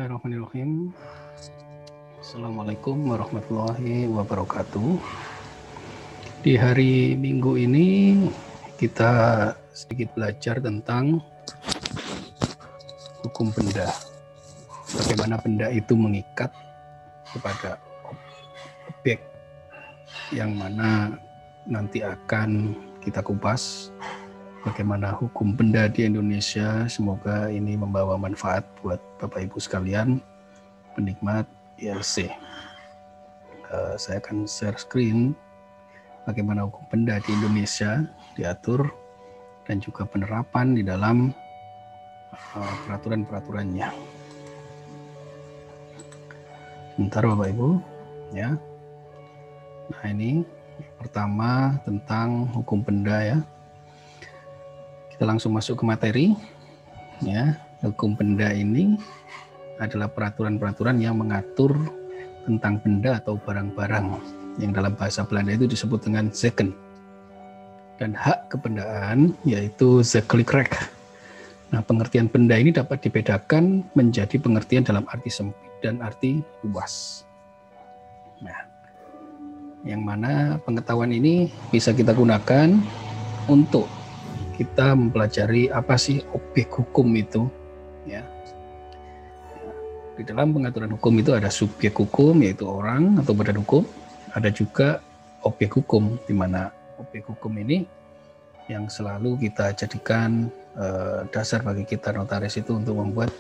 Bismillahirrahmanirrahim. Assalamualaikum warahmatullahi wabarakatuh. Di hari Minggu ini kita sedikit belajar tentang hukum benda. Bagaimana benda itu mengikat kepada objek yang mana nanti akan kita kupas. Bagaimana hukum benda di Indonesia, semoga ini membawa manfaat buat Bapak Ibu sekalian, penikmat ILC. Saya akan share screen bagaimana hukum benda di Indonesia diatur dan juga penerapan di dalam peraturan-peraturannya. Sebentar Bapak Ibu, ya. Nah ini pertama tentang hukum benda ya. Kita langsung masuk ke materi. Ya, hukum benda ini adalah peraturan-peraturan yang mengatur tentang benda atau barang-barang yang dalam bahasa Belanda itu disebut dengan zaken. Dan hak kebendaan yaitu zakelijk recht. Nah, pengertian benda ini dapat dibedakan menjadi pengertian dalam arti sempit dan arti luas. Nah, yang mana pengetahuan ini bisa kita gunakan untuk kita mempelajari apa sih objek hukum itu, ya. Di dalam pengaturan hukum itu ada subjek hukum yaitu orang atau badan hukum, ada juga objek hukum di mana objek hukum ini yang selalu kita jadikan dasar bagi kita notaris itu untuk membuat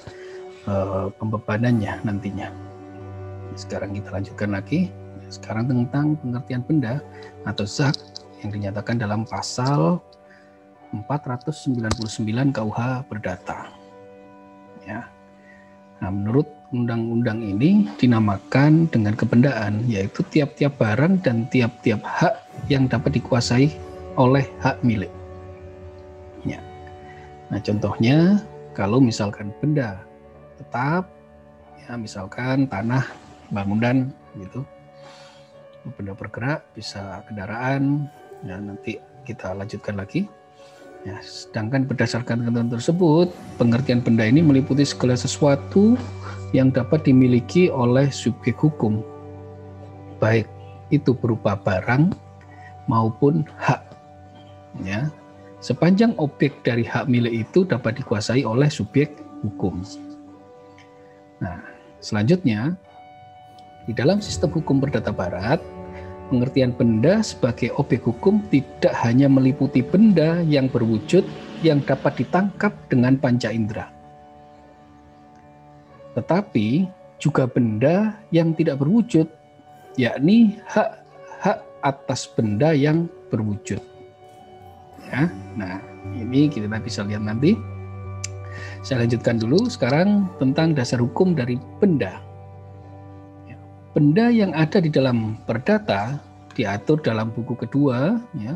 pembebanannya nantinya. Sekarang kita lanjutkan lagi. Sekarang tentang pengertian benda atau zak yang dinyatakan dalam pasal 499 KUH Perdata. Ya. Nah, menurut undang-undang ini dinamakan dengan kebendaan, yaitu tiap-tiap barang dan tiap-tiap hak yang dapat dikuasai oleh hak milik. Ya. Nah, contohnya kalau misalkan benda tetap, ya misalkan tanah, bangunan, gitu. Benda bergerak bisa kendaraan. Ya, nanti kita lanjutkan lagi. Ya, sedangkan berdasarkan ketentuan tersebut, pengertian benda ini meliputi segala sesuatu yang dapat dimiliki oleh subjek hukum, baik itu berupa barang maupun hak. Ya, sepanjang objek dari hak milik itu dapat dikuasai oleh subjek hukum. Nah, selanjutnya di dalam sistem hukum perdata Barat, pengertian benda sebagai objek hukum tidak hanya meliputi benda yang berwujud yang dapat ditangkap dengan panca indera, tetapi juga benda yang tidak berwujud, yakni hak-hak atas benda yang berwujud. Ya, nah ini kita bisa lihat nanti. Saya lanjutkan dulu sekarang tentang dasar hukum dari benda. Benda yang ada di dalam perdata diatur dalam buku kedua, ya,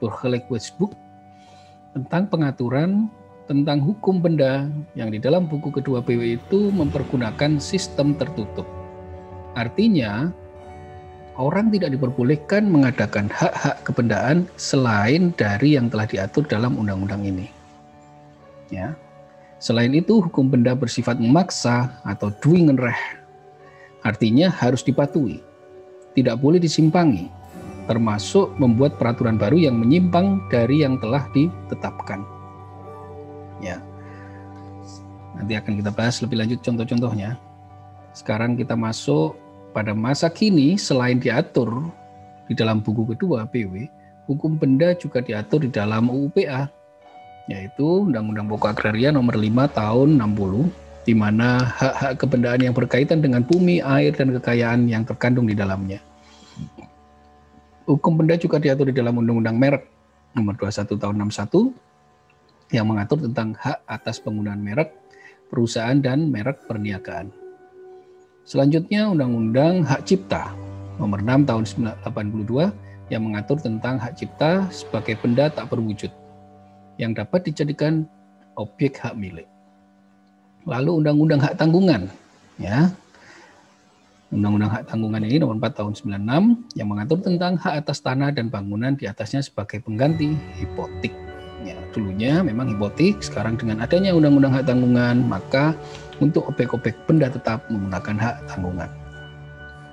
Burgerlijk Wetboek, tentang pengaturan tentang hukum benda yang di dalam buku kedua BW itu mempergunakan sistem tertutup. Artinya, orang tidak diperbolehkan mengadakan hak-hak kebendaan selain dari yang telah diatur dalam undang-undang ini. Ya. Selain itu, hukum benda bersifat memaksa atau dwingenrecht. Artinya harus dipatuhi, tidak boleh disimpangi, termasuk membuat peraturan baru yang menyimpang dari yang telah ditetapkan. Ya, nanti akan kita bahas lebih lanjut contoh-contohnya. Sekarang kita masuk pada masa kini. Selain diatur di dalam buku kedua BW, hukum benda juga diatur di dalam UU-PA, yaitu Undang-Undang Pokok Agraria Nomor 5 Tahun 60. Di mana hak-hak kebendaan yang berkaitan dengan bumi, air, dan kekayaan yang terkandung di dalamnya. Hukum benda juga diatur di dalam Undang-Undang Merek Nomor 21 Tahun 61 yang mengatur tentang hak atas penggunaan merek, perusahaan, dan merek perniagaan. Selanjutnya Undang-Undang Hak Cipta Nomor 6 Tahun 1982 yang mengatur tentang hak cipta sebagai benda tak berwujud yang dapat dijadikan objek hak milik. Lalu Undang-Undang Hak Tanggungan, ya. Undang-Undang Hak Tanggungan ini nomor 4 tahun 96 yang mengatur tentang hak atas tanah dan bangunan di atasnya sebagai pengganti hipotek. Ya, dulunya memang hipotek, sekarang dengan adanya Undang-Undang Hak Tanggungan, maka untuk objek-objek benda tetap menggunakan hak tanggungan.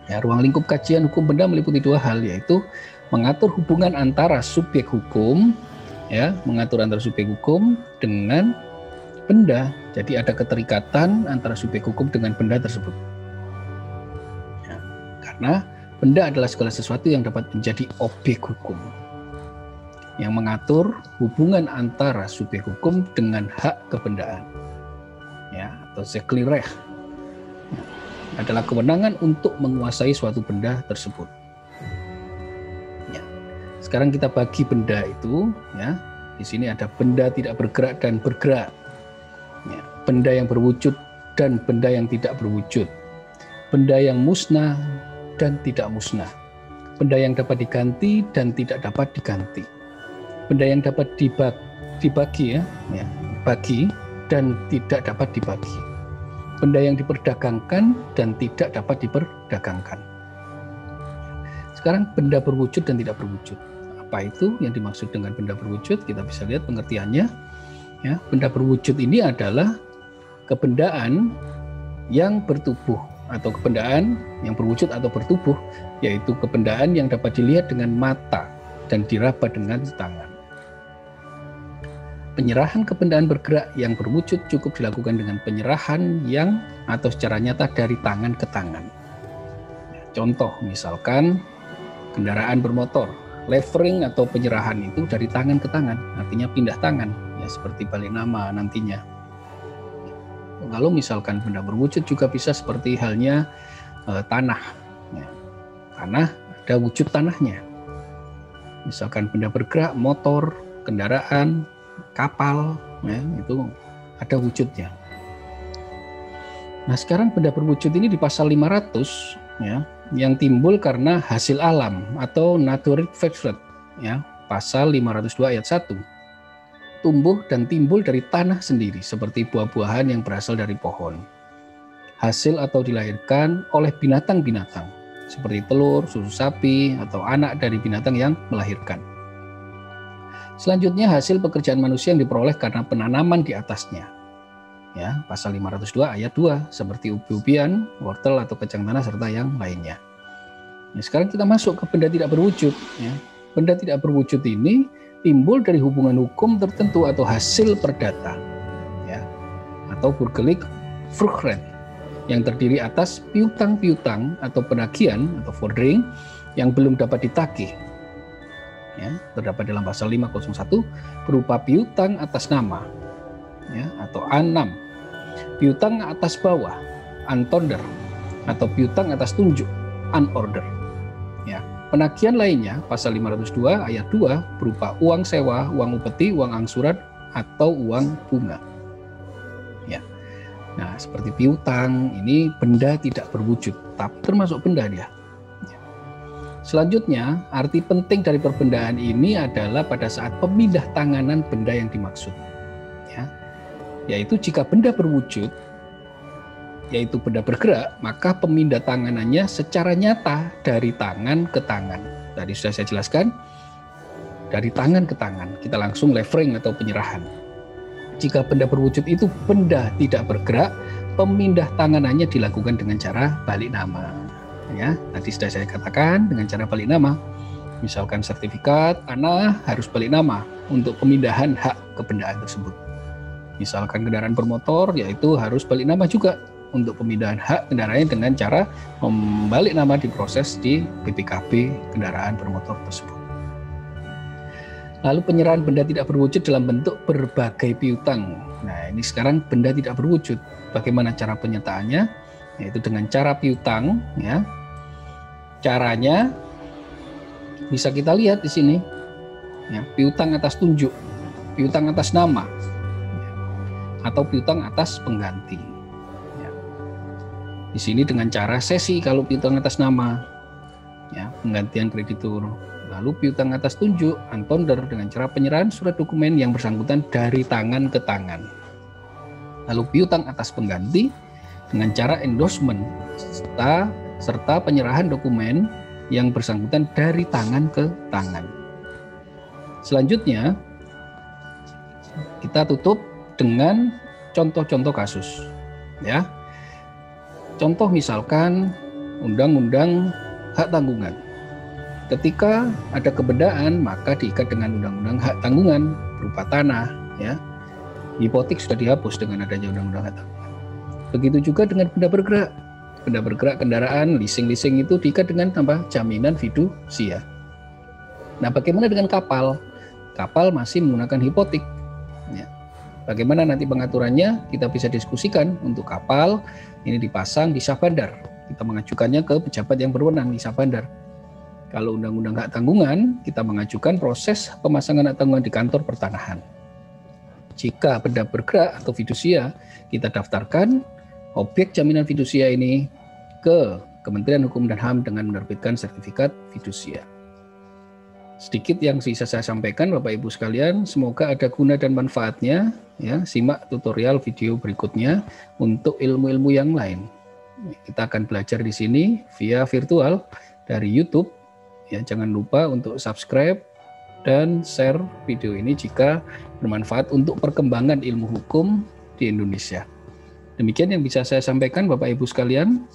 Ya, ruang lingkup kajian hukum benda meliputi dua hal, yaitu mengatur hubungan antara subjek hukum, ya, mengatur antara subjek hukum dengan benda. Jadi ada keterikatan antara subjek hukum dengan benda tersebut. Ya, karena benda adalah segala sesuatu yang dapat menjadi objek hukum, yang mengatur hubungan antara subjek hukum dengan hak kebendaan, ya, atau Zeklirecht, ya, adalah kewenangan untuk menguasai suatu benda tersebut. Ya. Sekarang kita bagi benda itu, ya, di sini ada benda tidak bergerak dan bergerak, ya, benda yang berwujud dan benda yang tidak berwujud, benda yang musnah dan tidak musnah, benda yang dapat diganti dan tidak dapat diganti, benda yang dapat dibagi, ya, bagi dan tidak dapat dibagi, benda yang diperdagangkan dan tidak dapat diperdagangkan. Sekarang benda berwujud dan tidak berwujud. Apa itu yang dimaksud dengan benda berwujud? Kita bisa lihat pengertiannya. Ya, benda berwujud ini adalah kebendaan yang bertubuh atau kebendaan yang berwujud atau bertubuh, yaitu kebendaan yang dapat dilihat dengan mata dan diraba dengan tangan. Penyerahan kebendaan bergerak yang berwujud cukup dilakukan dengan penyerahan yang atau secara nyata dari tangan ke tangan. Contoh misalkan kendaraan bermotor, levering atau penyerahan itu dari tangan ke tangan, artinya pindah tangan, ya, seperti balik nama nantinya. Kalau misalkan benda berwujud juga bisa seperti halnya tanah, ya. Tanah ada wujud tanahnya. Misalkan benda bergerak, motor, kendaraan, kapal, ya, itu ada wujudnya. Nah, sekarang benda berwujud ini di pasal 500, ya, yang timbul karena hasil alam atau natural feature, ya, pasal 502 ayat 1. Tumbuh dan timbul dari tanah sendiri seperti buah-buahan yang berasal dari pohon. Hasil atau dilahirkan oleh binatang-binatang seperti telur, susu sapi, atau anak dari binatang yang melahirkan. Selanjutnya hasil pekerjaan manusia yang diperoleh karena penanaman di atasnya. Ya, pasal 502 ayat 2 seperti ubi-ubian, wortel atau kacang tanah serta yang lainnya. Nah, sekarang kita masuk ke benda tidak berwujud, ya. Benda tidak berwujud ini timbul dari hubungan hukum tertentu atau hasil perdata, ya, atau burgerlijk vruchtrecht, yang terdiri atas piutang-piutang atau penagihan atau vordering yang belum dapat ditagih. Ya, terdapat dalam pasal 501 berupa piutang atas nama, ya, atau A6, piutang atas bawah, antonder, atau piutang atas tunjuk, unorder. Ya, penagihan lainnya pasal 502 ayat 2 berupa uang sewa, uang upeti, uang angsuran, atau uang bunga. Ya. Nah, seperti piutang ini benda tidak berwujud, tapi termasuk benda dia. Selanjutnya, arti penting dari perbendaan ini adalah pada saat pemindah tanganan benda yang dimaksud, ya, yaitu jika benda berwujud, yaitu benda bergerak, maka pemindah tanganannya secara nyata dari tangan ke tangan. Tadi sudah saya jelaskan, dari tangan ke tangan, kita langsung levering atau penyerahan. Jika benda berwujud itu benda tidak bergerak, pemindah tanganannya dilakukan dengan cara balik nama. Ya, tadi sudah saya katakan dengan cara balik nama. Misalkan sertifikat tanah harus balik nama untuk pemindahan hak kebendaan tersebut. Misalkan kendaraan bermotor, yaitu harus balik nama juga untuk pemindahan hak kendaraannya dengan cara membalik nama diproses di BPKB kendaraan bermotor tersebut. Lalu penyerahan benda tidak berwujud dalam bentuk berbagai piutang. Nah, ini sekarang benda tidak berwujud. Bagaimana cara penyertaannya? Yaitu dengan cara piutang, ya. Caranya bisa kita lihat di sini, ya, piutang atas tunjuk, piutang atas nama, atau piutang atas pengganti. Ya. Di sini dengan cara sesi kalau piutang atas nama, ya, penggantian kreditur. Lalu piutang atas tunjuk, antonder, dengan cara penyerahan surat dokumen yang bersangkutan dari tangan ke tangan. Lalu piutang atas pengganti dengan cara endorsement serta penyerahan dokumen yang bersangkutan dari tangan ke tangan. Selanjutnya, kita tutup dengan contoh-contoh kasus. ya. Contoh misalkan undang-undang hak tanggungan. Ketika ada kebedaan maka diikat dengan undang-undang hak tanggungan berupa tanah, ya. Hipotek sudah dihapus dengan adanya undang-undang hak tanggungan. Begitu juga dengan benda bergerak. Benda bergerak kendaraan, leasing itu diikat dengan tambah jaminan fidusia. Nah, bagaimana dengan kapal? Kapal masih menggunakan hipotek. Ya. Bagaimana nanti pengaturannya kita bisa diskusikan. Untuk kapal ini dipasang di Syahbandar. Kita mengajukannya ke pejabat yang berwenang di Syahbandar. Kalau undang-undang hak tanggungan, kita mengajukan proses pemasangan hak tanggungan di kantor pertanahan. Jika benda bergerak atau fidusia, kita daftarkan objek jaminan fidusia ini ke Kementerian Hukum dan HAM dengan menerbitkan sertifikat fidusia. Sedikit yang bisa saya sampaikan Bapak Ibu sekalian, semoga ada guna dan manfaatnya, ya. Simak tutorial video berikutnya untuk ilmu-ilmu yang lain. Kita akan belajar di sini via virtual dari YouTube. Ya, jangan lupa untuk subscribe dan share video ini jika bermanfaat untuk perkembangan ilmu hukum di Indonesia. Demikian yang bisa saya sampaikan Bapak Ibu sekalian.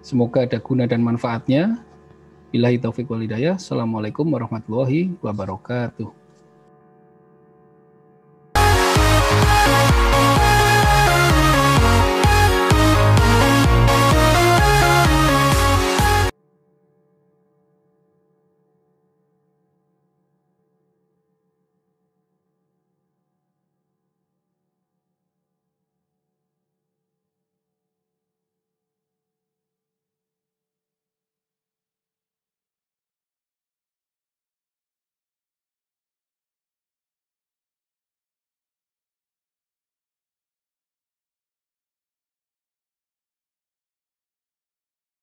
Semoga ada guna dan manfaatnya. Billahi taufiq wal hidayah. Assalamualaikum warahmatullahi wabarakatuh.